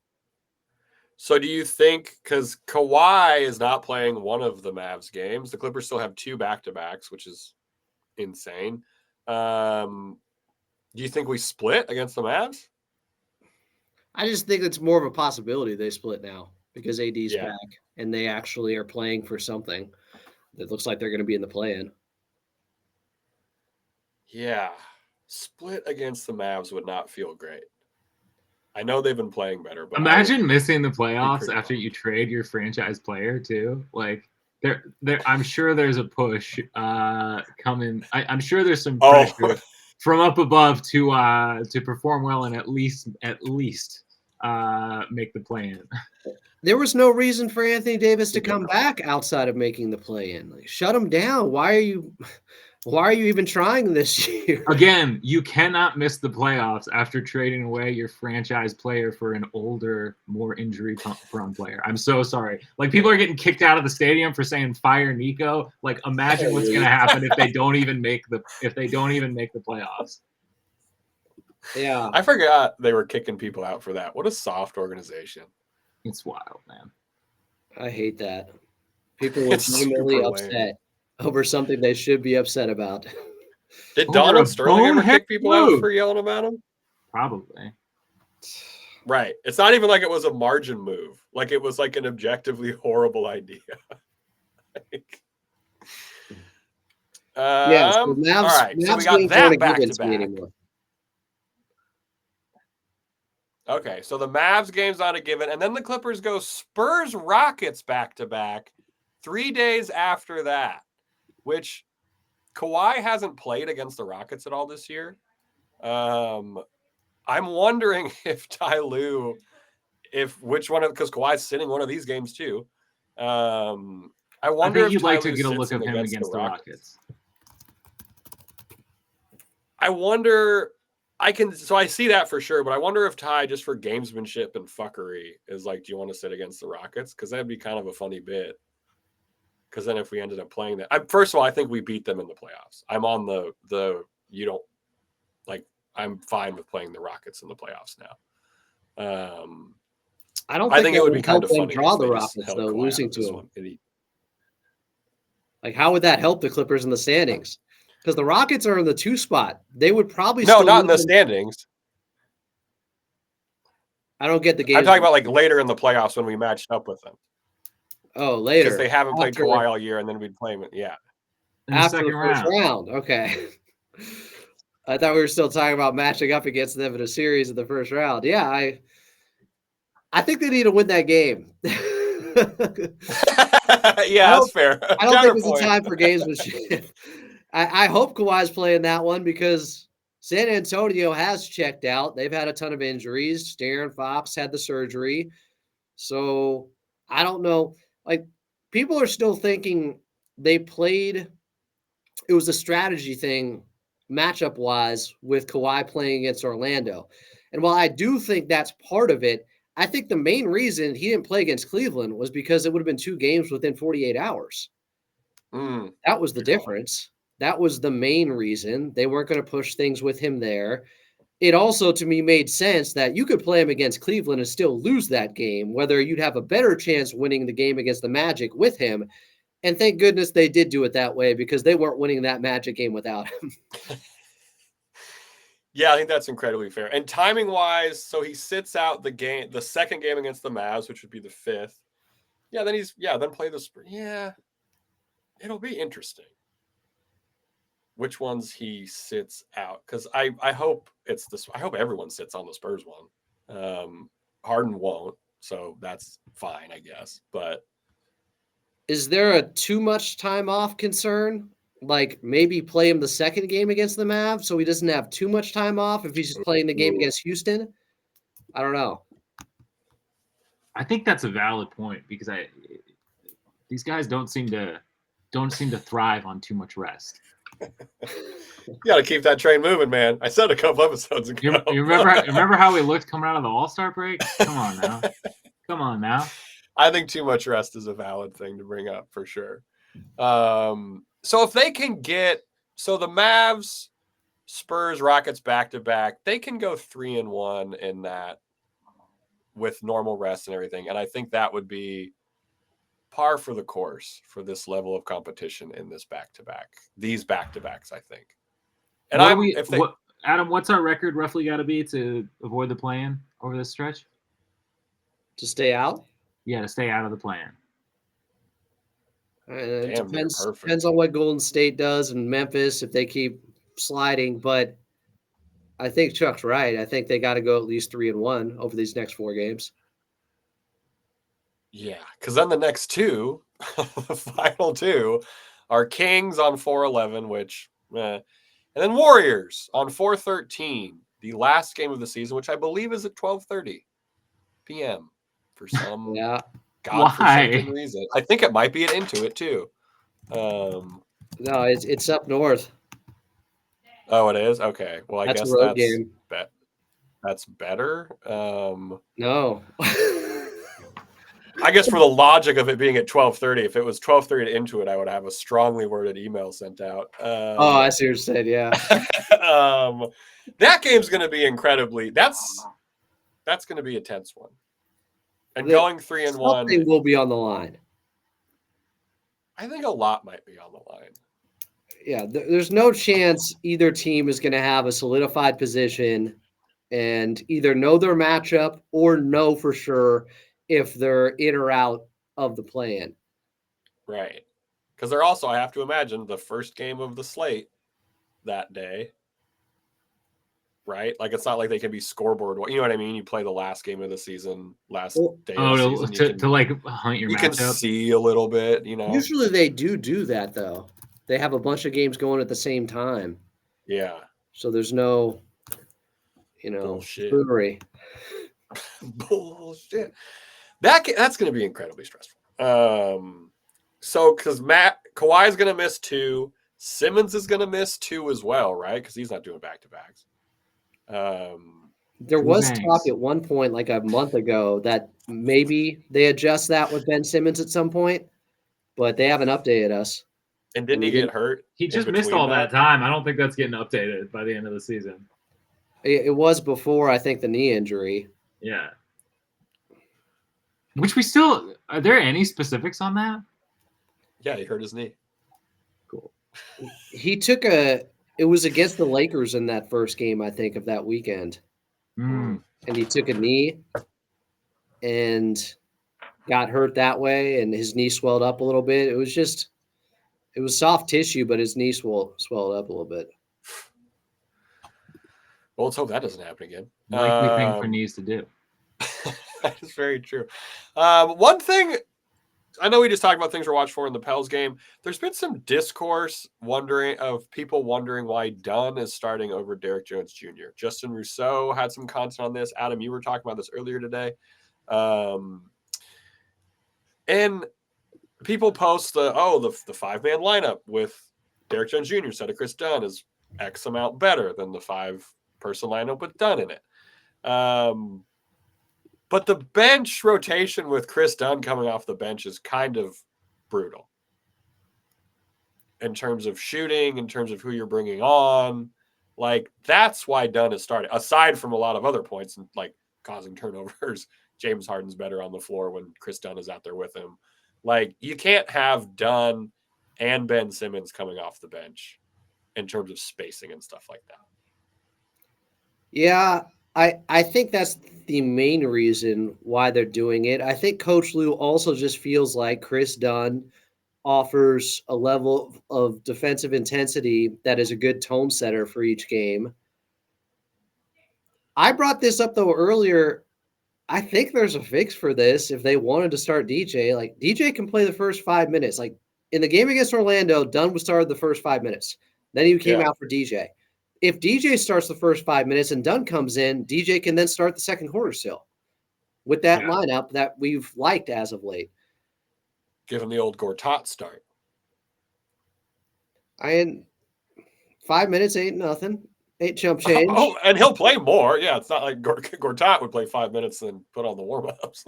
Speaker 1: So do you think, because Kawhi is not playing one of the Mavs games, the Clippers still have 2 back-to-backs, which is insane. Do you think we split against the Mavs?
Speaker 3: I just think it's more of a possibility they split now because AD's back and they actually are playing for something. It looks like they're going to be in the play-in.
Speaker 1: Yeah. Split against the Mavs would not feel great. I know they've been playing better, but
Speaker 2: imagine missing the playoffs after you trade your franchise player too. I'm sure there's a push coming. I'm sure there's some pressure from up above to perform well and at least make the play-in.
Speaker 3: There was no reason for Anthony Davis to come back outside of making the play-in. Shut him down. Why are you even trying this year?
Speaker 2: Again, you cannot miss the playoffs after trading away your franchise player for an older, more injury-prone player. I'm so sorry. People are getting kicked out of the stadium for saying fire Nico. Imagine what's going to happen if they don't even make the playoffs.
Speaker 3: Yeah,
Speaker 1: I forgot they were kicking people out for that. What a soft organization.
Speaker 2: It's wild, man.
Speaker 3: I hate that. People were legitimately upset over something they should be upset about.
Speaker 1: Did Donald Sterling ever kick people out for yelling about him?
Speaker 2: Probably.
Speaker 1: Right. It's not even like it was a margin move. It was an objectively horrible idea.
Speaker 3: Yes, all right.
Speaker 1: So we got that back-to-back. Okay, so the Mavs game's not a given, and then the Clippers go Spurs Rockets back-to-back 3 days after that, which Kawhi hasn't played against the Rockets at all this year. I'm wondering if Ty Lue, which one of, because Kawhi's sitting one of these games too. I wonder if
Speaker 2: you'd
Speaker 1: Ty
Speaker 2: like to
Speaker 1: Lue
Speaker 2: get a
Speaker 1: sits
Speaker 2: look
Speaker 1: him
Speaker 2: of him against the Rockets.
Speaker 1: I wonder. I see that for sure, but I wonder if Ty, just for gamesmanship and fuckery, is do you want to sit against the Rockets? Because that'd be kind of a funny bit. Because then if we ended up playing that, first of all, I think we beat them in the playoffs. I'm on the you don't like. I'm fine with playing the Rockets in the playoffs now.
Speaker 3: I think it would be kind of funny draw the Rockets though, losing to them. Like, how would that help the Clippers in the standings? Because the Rockets are in the 2 spot. They would probably
Speaker 1: not in the standings.
Speaker 3: I don't get the game.
Speaker 1: I'm talking about like later in the playoffs when we matched up with them.
Speaker 3: Oh, later.
Speaker 1: Because they haven't played Kawhi all year, and then we'd play him. Yeah.
Speaker 3: After the first round. Okay. I thought we were still talking about matching up against them in a series in the first round. Yeah, I think they need to win that game.
Speaker 1: Yeah, that's fair.
Speaker 3: I don't think it's a time for gamesmanship. I hope Kawhi's playing that one because San Antonio has checked out. They've had a ton of injuries. De'Aaron Fox had the surgery. So I don't know. Like, people are still thinking they played – it was a strategy thing matchup-wise with Kawhi playing against Orlando. And while I do think that's part of it, I think the main reason he didn't play against Cleveland was because it would have been 2 games within 48 hours. That was the difference. That was the main reason. They weren't going to push things with him there. It also, to me, made sense that you could play him against Cleveland and still lose that game, whether you'd have a better chance winning the game against the Magic with him. And thank goodness they did do it that way because they weren't winning that Magic game without him.
Speaker 1: Yeah, I think that's incredibly fair. And timing-wise, so he sits out the second game against the Mavs, which would be the 5th. Yeah, then play the Spurs. Yeah, it'll be interesting which ones he sits out, because I hope it's this. I hope everyone sits on the Spurs one. Harden won't, so that's fine, I guess. But
Speaker 3: is there a too much time off concern? Like, maybe play him the second game against the Mavs so he doesn't have too much time off if he's just playing the game against Houston? I don't know.
Speaker 2: I think that's a valid point because these guys don't seem to thrive on too much rest.
Speaker 1: You got to keep that train moving, man. I said a couple episodes ago.
Speaker 2: You remember how we looked coming out of the All-Star break? Come on now.
Speaker 1: I think too much rest is a valid thing to bring up for sure. So if they can get the Mavs, Spurs, Rockets back-to-back, they can go 3-1 in that with normal rest and everything. And I think that would be par for the course for this level of competition in these back-to-backs, I think. And
Speaker 2: Adam, what's our record roughly got to be to avoid the play-in over this stretch?
Speaker 3: To stay out?
Speaker 2: Yeah, to stay out of the play-in.
Speaker 3: It depends on what Golden State does and Memphis if they keep sliding. But I think Chuck's right. I think they got to go at least 3-1 over these next 4 games.
Speaker 1: Yeah, because then the next 2, the final 2, are Kings on 4-11, and then Warriors on 4-13, the last game of the season, which I believe is at 12:30 p.m. for some godforsaken reason. I think it might be at Intuit too.
Speaker 3: No, it's up north.
Speaker 1: Oh, it is? Okay. Well, I guess
Speaker 3: a road game.
Speaker 1: That's better.
Speaker 3: No.
Speaker 1: I guess for the logic of it being at 12:30, if it was 12:30 to Intuit, I would have a strongly worded email sent out.
Speaker 3: I see what you said. Yeah.
Speaker 1: That game's going to be incredibly. That's going to be a tense one. And going 3-1,
Speaker 3: something will be on the line.
Speaker 1: I think a lot might be on the line.
Speaker 3: Yeah, there's no chance either team is going to have a solidified position and either know their matchup or know for sure if they're in or out of the play-in.
Speaker 1: Right. Because they're also, I have to imagine, the first game of the slate that day. Right? Like, it's not like they can be scoreboard. You know what I mean? You play the last game of the season, last day of the season.
Speaker 2: To like hunt your matchup.
Speaker 1: You can see a little bit, you know.
Speaker 3: Usually they do that, though. They have a bunch of games going at the same time.
Speaker 1: Yeah. So
Speaker 3: there's no, foolery.
Speaker 1: Bullshit. That's going to be incredibly stressful. So because Kawhi's going to miss 2, Simmons is going to miss 2 as well, right? Because he's not doing back-to-backs.
Speaker 3: There was talk at one point, like a month ago, that maybe they adjust that with Ben Simmons at some point, but they haven't updated us.
Speaker 1: And didn't he get hurt?
Speaker 2: He just missed all that time. I don't think that's getting updated by the end of the season.
Speaker 3: It was before, I think, the knee injury.
Speaker 2: Yeah. Which we still – are there any specifics on that?
Speaker 1: Yeah, he hurt his knee.
Speaker 3: Cool. He took it was against the Lakers in that first game, I think, of that weekend.
Speaker 2: Mm.
Speaker 3: And he took a knee and got hurt that way, and his knee swelled up a little bit. It was soft tissue, but his knee swelled up a little bit.
Speaker 1: Well, let's hope that doesn't happen again.
Speaker 2: Likely thing for knees to do.
Speaker 1: That is very true. One thing, I know we just talked about things we're watching for in the Pels game. There's been some discourse of people wondering why Dunn is starting over Derrick Jones Jr. Justin Rousseau had some content on this. Adam, you were talking about this earlier today. And people post the 5-man lineup with Derrick Jones Jr. instead of Chris Dunn is X amount better than the 5-person lineup with Dunn in it. But the bench rotation with Chris Dunn coming off the bench is kind of brutal in terms of shooting, in terms of who you're bringing on. Like, that's why Dunn is starting, aside from a lot of other points and like causing turnovers. James Harden's better on the floor when Chris Dunn is out there with him. Like, you can't have Dunn and Ben Simmons coming off the bench in terms of spacing and stuff like that.
Speaker 3: Yeah, I think that's the main reason why they're doing it. I think Coach Lue also just feels like Chris Dunn offers a level of defensive intensity that is a good tone setter for each game. I brought this up, though, earlier. I think there's a fix for this if they wanted to start DJ. Like, DJ can play the first 5 minutes. Like, in the game against Orlando, Dunn was started the first 5 minutes. Then he came out for DJ. If DJ starts the first 5 minutes and Dunn comes in, DJ can then start the second quarter still with that lineup that we've liked as of late.
Speaker 1: Give him the old Gortat start.
Speaker 3: 5 minutes ain't nothing. Ain't chump change.
Speaker 1: Oh, and he'll play more. Yeah, it's not like Gortat would play 5 minutes and put on the warm-ups.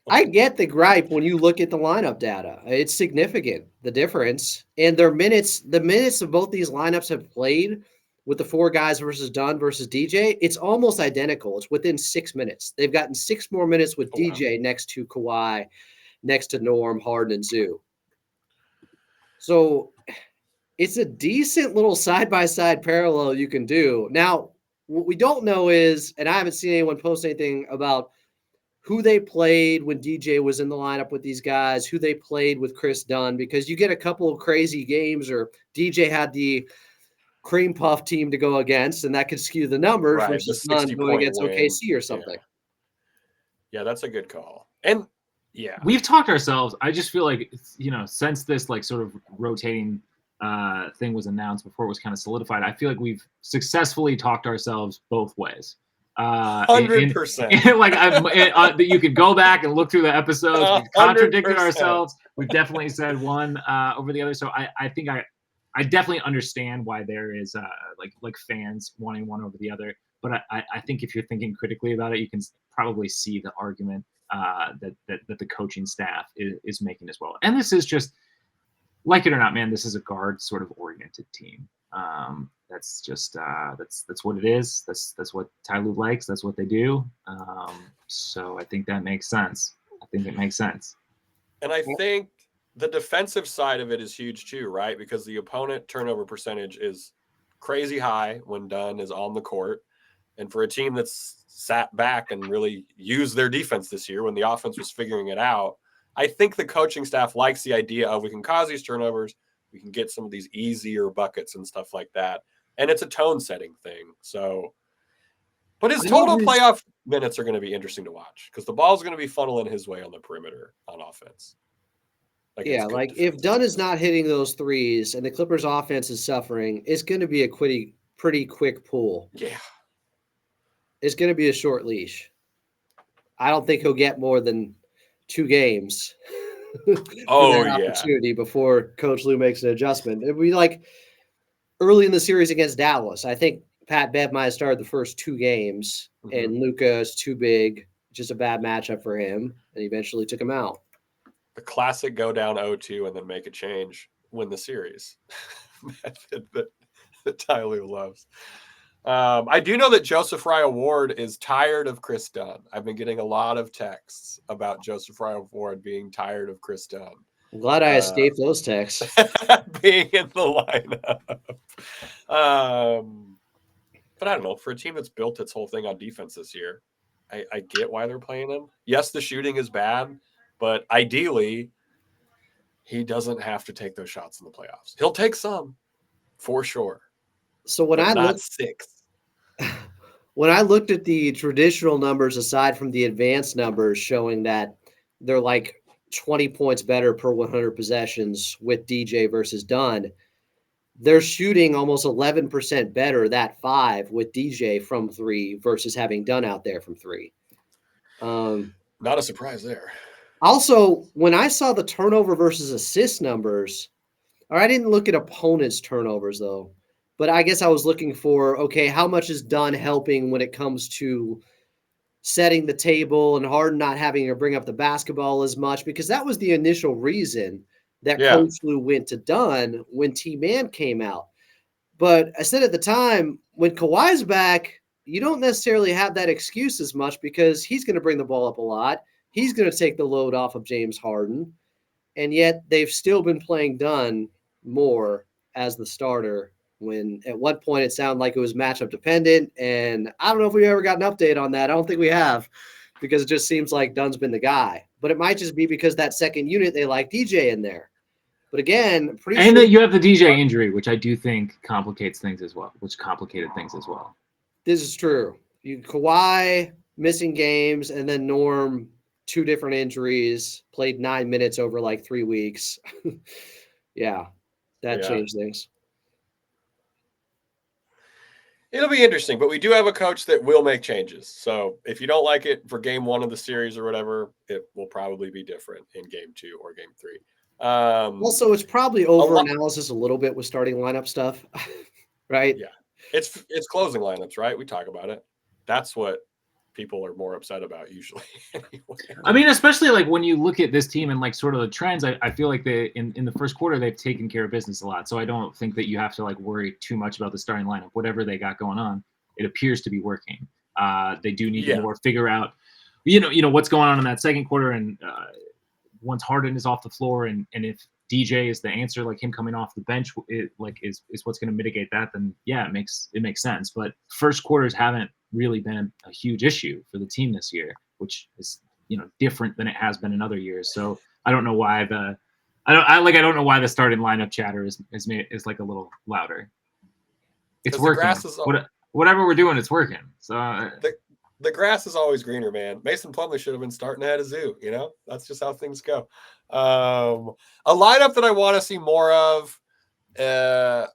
Speaker 3: I get the gripe when you look at the lineup data. It's significant, the difference. And the minutes of both these lineups have played with the 4 guys versus Dunn versus DJ, it's almost identical. It's within 6 minutes. They've gotten 6 more minutes with DJ next to Kawhi, next to Norm, Harden, and Zoo. So it's a decent little side-by-side parallel you can do. Now, what we don't know is, and I haven't seen anyone post anything about who they played when DJ was in the lineup with these guys, who they played with Chris Dunn, because you get a couple of crazy games or DJ had the cream puff team to go against, and that could skew the numbers versus Dunn going against OKC or something.
Speaker 1: Yeah, that's a good call. And
Speaker 2: we've talked ourselves. I just feel like, since this like sort of rotating thing was announced before it was kind of solidified, I feel like we've successfully talked ourselves both ways.
Speaker 1: 100%.
Speaker 2: Like you could go back and look through the episodes. We've contradicted ourselves. We've definitely said one over the other. So I think I definitely understand why there is like fans wanting one over the other. But I think if you're thinking critically about it, you can probably see the argument that the coaching staff is making as well. And this is just, like it or not, man, this is a guard sort of oriented team. That's just that's what it is. That's what Ty Lue likes. That's what they do. So I think that makes sense. I think it makes sense.
Speaker 1: And I think the defensive side of it is huge too, right? Because the opponent turnover percentage is crazy high when Dunn is on the court. And for a team that's sat back and really used their defense this year when the offense was figuring it out, I think the coaching staff likes the idea of we can cause these turnovers, we can get some of these easier buckets and stuff like that. And it's a tone-setting thing. So, but his total playoff minutes are going to be interesting to watch because the ball's going to be funneling his way on the perimeter on offense.
Speaker 3: If Dunn is not hitting those threes and the Clippers' offense is suffering, it's going to be a pretty quick pull.
Speaker 1: Yeah.
Speaker 3: It's going to be a short leash. I don't think he'll get more than 2 games. Opportunity before Coach Lue makes an adjustment. It'd be like early in the series against Dallas. I think Pat Bev might have started the first 2 games, and Luka is too big, just a bad matchup for him, and eventually took him out.
Speaker 1: The classic go down 0-2 and then make a change. win the series method that Ty Lue loves. I do know that Joseph Ryan Ward is tired of Chris Dunn. I've been getting a lot of texts about Joseph Ryan Ward being tired of Chris Dunn.
Speaker 3: I'm glad I escaped those texts.
Speaker 1: Being in the lineup. But I don't know. For a team that's built its whole thing on defense this year, I get why they're playing him. Yes, the shooting is bad, but ideally, he doesn't have to take those shots in the playoffs. He'll take some, for sure.
Speaker 3: So when I
Speaker 1: looked 6.
Speaker 3: When I looked at the traditional numbers, aside from the advanced numbers showing that they're like 20 points better per 100 possessions with DJ versus Dunn, they're shooting almost 11% better that 5 with DJ from 3 versus having Dunn out there from 3.
Speaker 1: Not a surprise there.
Speaker 3: Also, when I saw the turnover versus assist numbers, or I didn't look at opponents' turnovers though, but I guess I was looking for, okay, how much is Dunn helping when it comes to setting the table and Harden not having to bring up the basketball as much? Because that was the initial reason that Coach Lue went to Dunn when T-Man came out. But I said at the time, when Kawhi's back, you don't necessarily have that excuse as much because he's going to bring the ball up a lot. He's going to take the load off of James Harden. And yet they've still been playing Dunn more as the starter when at one point it sounded like it was matchup dependent. And I don't know if we ever got an update on that. I don't think we have, because it just seems like Dunn's been the guy. But it might just be because that second unit, they like DJ in there. But again,
Speaker 2: that you have the DJ injury, which I do think complicates things as well, This
Speaker 3: is true. Kawhi missing games, and then Norm, 2 different injuries, played 9 minutes over like 3 weeks. That changed things.
Speaker 1: It'll be interesting, but we do have a coach that will make changes. So if you don't like it for game 1 of the series or whatever, it will probably be different in game 2 or game 3.
Speaker 3: Also, it's probably over analysis a little bit with starting lineup stuff, right?
Speaker 1: Yeah, it's closing lineups, right? We talk about it. That's what people are more upset about usually. Anyway.
Speaker 2: I mean, especially like when you look at this team and like sort of the trends, I feel like they in the first quarter they've taken care of business a lot. So I don't think that you have to like worry too much about the starting lineup. Whatever they got going on, it appears to be working. They do need to more figure out, you know what's going on in that second quarter, and once Harden is off the floor, and if DJ is the answer, like him coming off the bench, is what's going to mitigate that. Then it makes sense. But first quarters haven't really been a huge issue for the team this year, which is different than it has been in other years. So I don't know why I don't know why the starting lineup chatter is like a little louder. It's working. Whatever we're doing, it's working. So
Speaker 1: the grass is always greener, man. Mason Plumlee should have been starting ahead of Zoo. That's just how things go. A lineup that I want to see more of: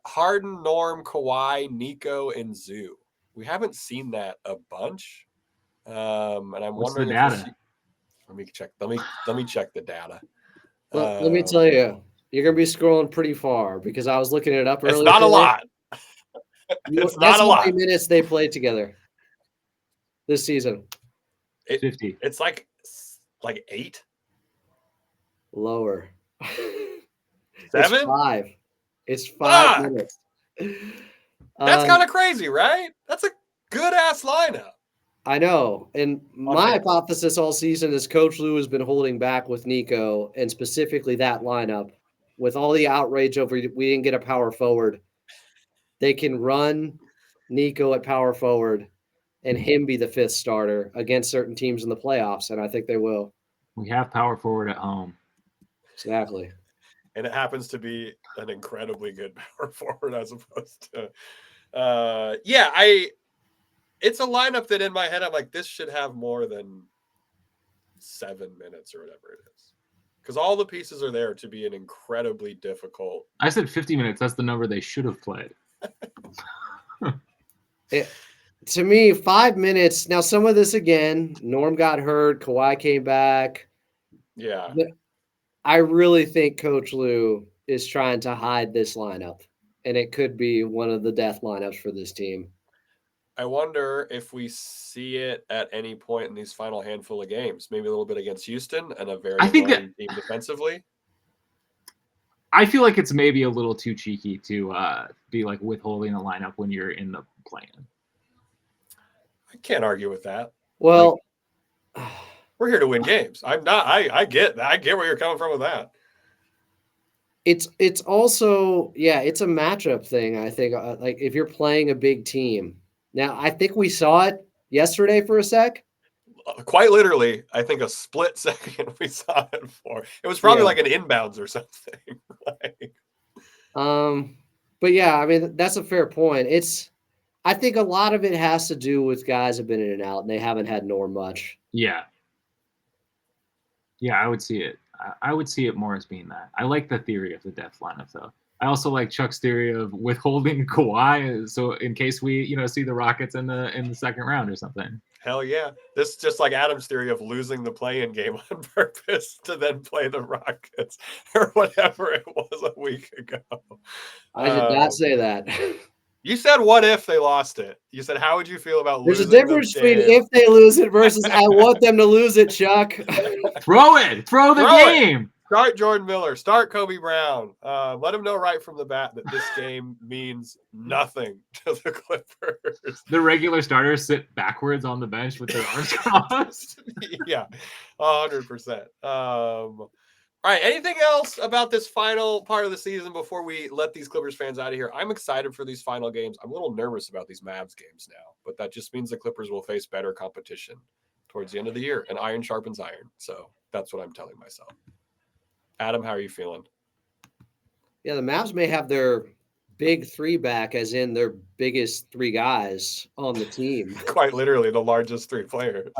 Speaker 1: Harden, Norm, Kawhi, Nico, and Zoo. We haven't seen that a bunch, and I'm wondering.
Speaker 2: The data?
Speaker 1: Let me check. Let me check the data.
Speaker 3: Let me tell you, you're gonna be scrolling pretty far because I was looking it up earlier.
Speaker 1: It's not a lot. It's not a lot.
Speaker 3: How many minutes they played together this season?
Speaker 2: 50.
Speaker 1: It's like 8.
Speaker 3: Lower.
Speaker 1: 7?
Speaker 3: It's 5 minutes.
Speaker 1: That's kind of crazy, right? That's a good ass lineup.
Speaker 3: I know. And my hypothesis all season is Coach Lue has been holding back with Nico, and specifically that lineup, with all the outrage over we didn't get a power forward. They can run Nico at power forward and him be the 5th starter against certain teams in the playoffs, and I think they will.
Speaker 2: We have power forward at home.
Speaker 3: Exactly.
Speaker 1: And it happens to be an incredibly good power forward as opposed to it's a lineup that in my head I'm like, this should have more than 7 minutes or whatever it is. Because all the pieces are there to be an incredibly difficult.
Speaker 2: I said 50 minutes. That's the number they should have played.
Speaker 3: To me, 5 minutes. Now, some of this again, Norm got hurt. Kawhi came back.
Speaker 1: Yeah.
Speaker 3: But I really think Coach Lue is trying to hide this lineup, and it could be one of the death lineups for this team.
Speaker 1: I wonder if we see it at any point in these final handful of games, maybe a little bit against Houston and a very annoying team defensively.
Speaker 2: I feel like it's maybe a little too cheeky to be like withholding a lineup when you're in the play-in.
Speaker 1: I can't argue with that.
Speaker 3: Well,
Speaker 1: we're here to win games. I'm not. I get that. I get where you're coming from with that.
Speaker 3: It's also it's a matchup thing. I think like if you're playing a big team. Now I think we saw it yesterday for a sec.
Speaker 1: Quite literally, I think a split second we saw it for. It was probably like an inbounds or something.
Speaker 3: But yeah, I mean that's a fair point. I think a lot of it has to do with guys have been in and out and they haven't had Norm much.
Speaker 2: Yeah. Yeah, I would see it. I would see it more as being that. I like the theory of the depth lineup, though. I also like Chuck's theory of withholding Kawhi, so in case we, see the Rockets in the second round or something.
Speaker 1: Hell yeah! This is just like Adam's theory of losing the play-in game on purpose to then play the Rockets or whatever it was a week ago.
Speaker 3: I did not say that.
Speaker 1: You said, "What if they lost it?" You said, "How would you feel about losing?"
Speaker 3: There's a difference between if they lose it versus I want them to lose it, Chuck.
Speaker 2: Throw the game.
Speaker 1: Start Jordan Miller. Start Kobe Brown. Let him know right from the bat that this game means nothing to the Clippers.
Speaker 2: The regular starters sit backwards on the bench with their arms crossed.
Speaker 1: Yeah, 100%. All right. Anything else about this final part of the season before we let these Clippers fans out of here? I'm excited for these final games. I'm a little nervous about these Mavs games now, but that just means the Clippers will face better competition towards the end of the year, and iron sharpens iron. So that's what I'm telling myself. Adam, how are you feeling?
Speaker 3: Yeah, the Mavs may have their big three back, as in their biggest three guys on the team.
Speaker 1: Quite literally the largest three players.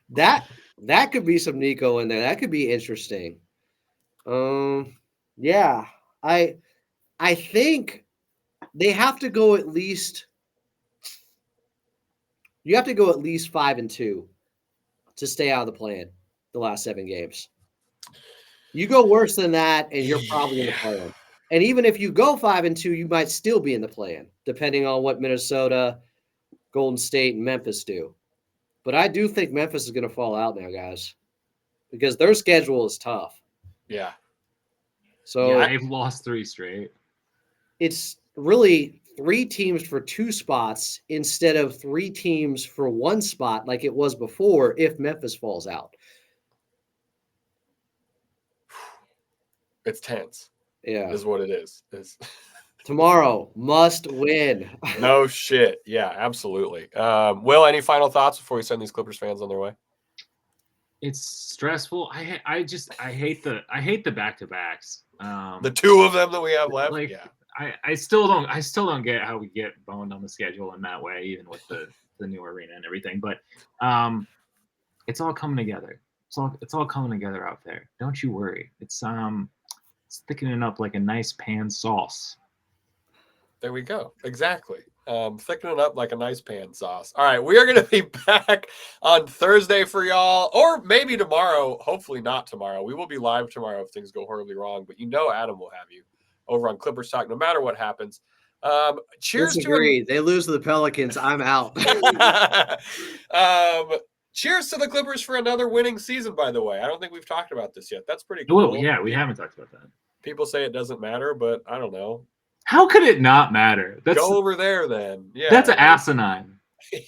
Speaker 3: That could be some Nico in there. That could be interesting. Yeah, I think they have to go at least. You have to go at least 5-2 to stay out of the play-in the last 7 games. You go worse than that, and you're probably in the play-in. And even if you go 5-2, you might still be in the play-in, depending on what Minnesota, Golden State, and Memphis do. But I do think Memphis is going to fall out now, guys, because their schedule is tough.
Speaker 1: Yeah.
Speaker 2: So they've lost 3 straight.
Speaker 3: It's really 3 teams for 2 spots instead of 3 teams for 1 spot like it was before if Memphis falls out.
Speaker 1: It's tense.
Speaker 3: Yeah.
Speaker 1: Is what it is.
Speaker 3: Tomorrow must win.
Speaker 1: No shit. Yeah, absolutely. Will, any final thoughts before we send these Clippers fans on their way?
Speaker 2: It's stressful. I hate the back-to-backs.
Speaker 1: The 2 of them that we have left.
Speaker 2: Yeah. I still don't get how we get boned on the schedule in that way, even with the new arena and everything. But it's all coming together. It's all coming together out there. Don't you worry. It's thickening up like a nice pan sauce.
Speaker 1: There we go. Exactly. Thickening up like a nice pan sauce. All right, we are going to be back on Thursday for y'all, or maybe tomorrow. Hopefully not tomorrow. We will be live tomorrow if things go horribly wrong. But Adam will have you over on Clippers Talk, no matter what happens. Cheers
Speaker 3: to they lose to the Pelicans. I'm out.
Speaker 1: Cheers to the Clippers for another winning season, by the way. I don't think we've talked about this yet. That's pretty cool.
Speaker 2: Oh, yeah, we haven't talked about that.
Speaker 1: People say it doesn't matter, but I don't know.
Speaker 2: How could it not matter?
Speaker 1: Go over there then. Yeah.
Speaker 2: That's asinine.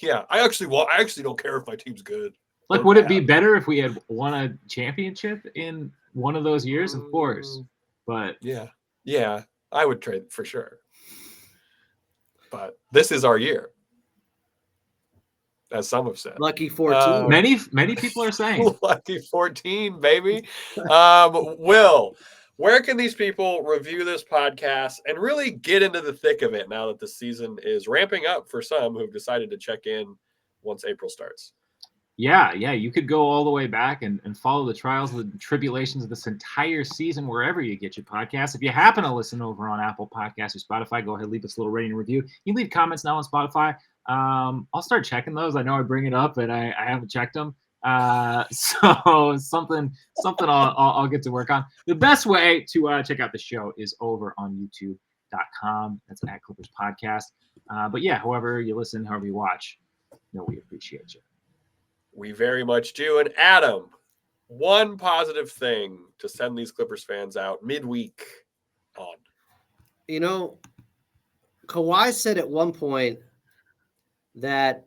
Speaker 1: Yeah. I actually don't care if my team's good.
Speaker 2: Like, would it be better if we had won a championship in one of those years? Of course. But
Speaker 1: yeah, I would trade for sure. But this is our year, as some have said.
Speaker 3: Lucky 14.
Speaker 2: Many people are saying.
Speaker 1: Lucky 14, baby. Will, where can these people review this podcast and really get into the thick of it now that the season is ramping up for some who've decided to check in once April starts?
Speaker 2: Yeah. You could go all the way back and follow the trials and the tribulations of this entire season wherever you get your podcasts. If you happen to listen over on Apple Podcasts or Spotify, go ahead, leave us a little rating and review. You leave comments now on Spotify. I'll start checking those. I know I bring it up, but I haven't checked them. So something I'll get to work on. The best way to check out the show is over on youtube.com. That's at Clippers Podcast. But yeah, however you listen, however you watch, we appreciate you.
Speaker 1: We very much do. And Adam, one positive thing to send these Clippers fans out midweek on?
Speaker 3: You know, Kawhi said at one point that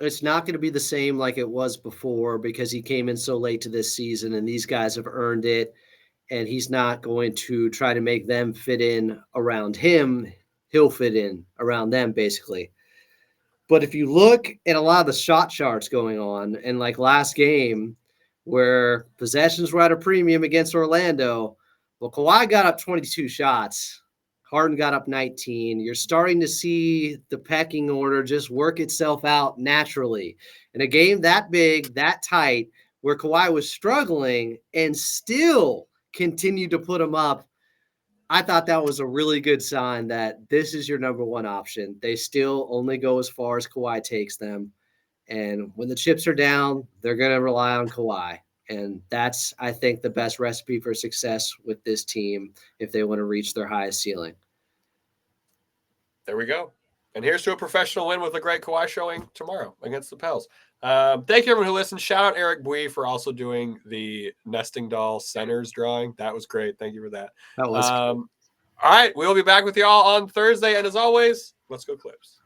Speaker 3: it's not going to be the same like it was before because he came in so late to this season and these guys have earned it, and he's not going to try to make them fit in around him. He'll fit in around them, basically. But if you look at a lot of the shot charts going on, and like last game where possessions were at a premium against Orlando, well, Kawhi got up 22 shots. Harden got up 19. You're starting to see the pecking order just work itself out naturally. In a game that big, that tight, where Kawhi was struggling and still continued to put him up, I thought that was a really good sign that this is your number one option. They still only go as far as Kawhi takes them. And when the chips are down, they're going to rely on Kawhi. And that's, I think, the best recipe for success with this team if they want to reach their highest ceiling.
Speaker 1: There we go. And here's to a professional win with a great Kawhi showing tomorrow against the Pels. Thank you, everyone who listened. Shout out Eric Bui for also doing the nesting doll centers drawing. That was great. Thank you for that.
Speaker 3: That was
Speaker 1: all right. We'll be back with y'all on Thursday. And as always, let's go Clips.